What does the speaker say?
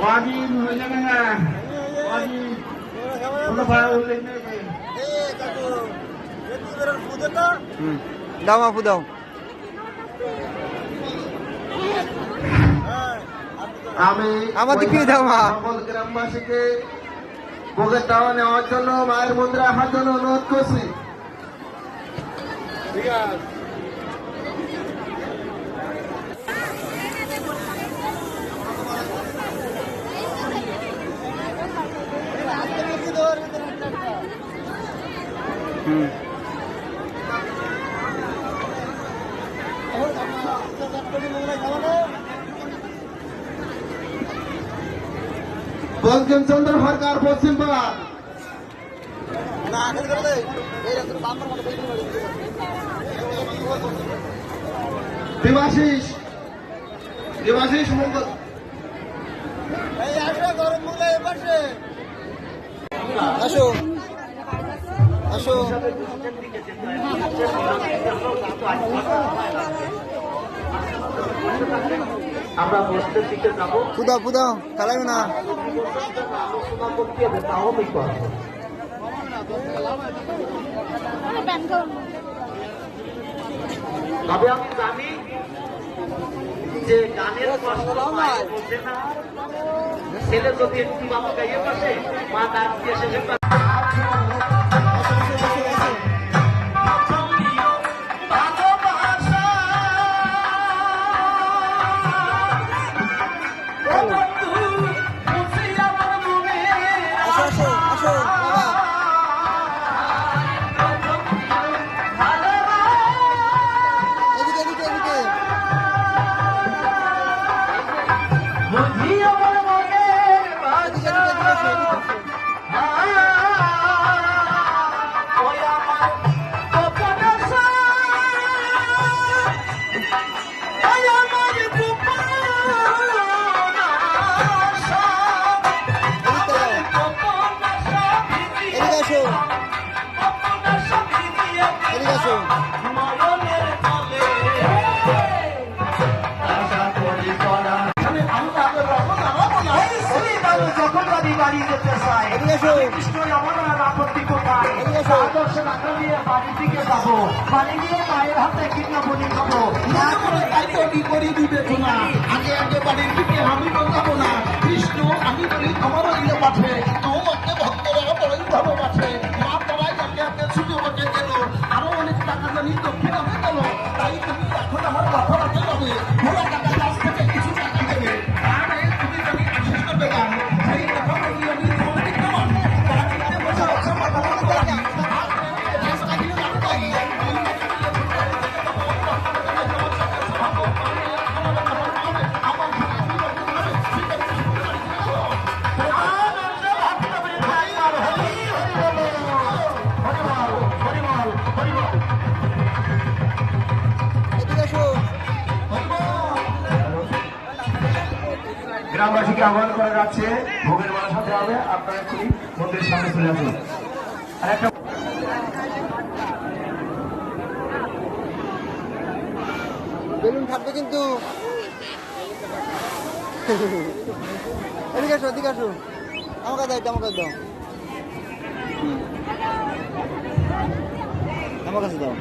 Wajib jangan lah. Wajib. Udah baru ini. দাও মাফু দাও। আমি আমাদের কি দাও মা? সকল গ্রামবাসীকে ভোগের দাওয়া নেওয়ার জন্য মায়ের মন্দিরে আসার জন্য অনুরোধ করছি। ঠিক আছে। বঙ্কিমচন্দ্র সরকার পশ্চিমপাড়া দেবাশিস দেবাশিস মঙ্গল আসো আসো আমরা বসতের দিকে যাবো। ফুদাও ফুদাও খেলাইও না। আলোচনা করতে হবে তাও আমি করবো। তবে আমি জানি যে গানের কষ্ট মায়ের বোঝে না। ছেলে যদি একটু বাবা গাইয়ে পাশে মা ডাক দিয়ে শেষে মায়ের হাতে কিনা বলি খাবো করে দিবে না আগে আগে বাড়ির দিকে আমি বলবো না কৃষ্ণ আমি বলি তোমার দিলে পাঠে তোমাকে ভক্তরা বড়ই ভালো পাঠে মা পড়াই আগে আগে ছুটি ওকে গেল আরো অনেক টাকা জানি দক্ষিণ আমি গেল তাই তুমি এখন আমার কথা রাখতে যাবে ওরা টাকা কাছ থেকে কিছু টাকা দেবে আরে তুমি জানি আশিস করবে না সেই কথা বলি আমি তোমাকে কেমন বাড়িতে বসে আছে মাথা গ্রামবাসীকে আহ্বান করা যাচ্ছে ভোগের মালা সাথে হবে আপনারা একটু মন্দিরের সামনে চলে আসুন। আরেকটা বেলুন ফাটবে কিন্তু। এদিকে আসো এদিকে আসো আমাকে দাও আমার কাছে দাও আমার কাছে দাও।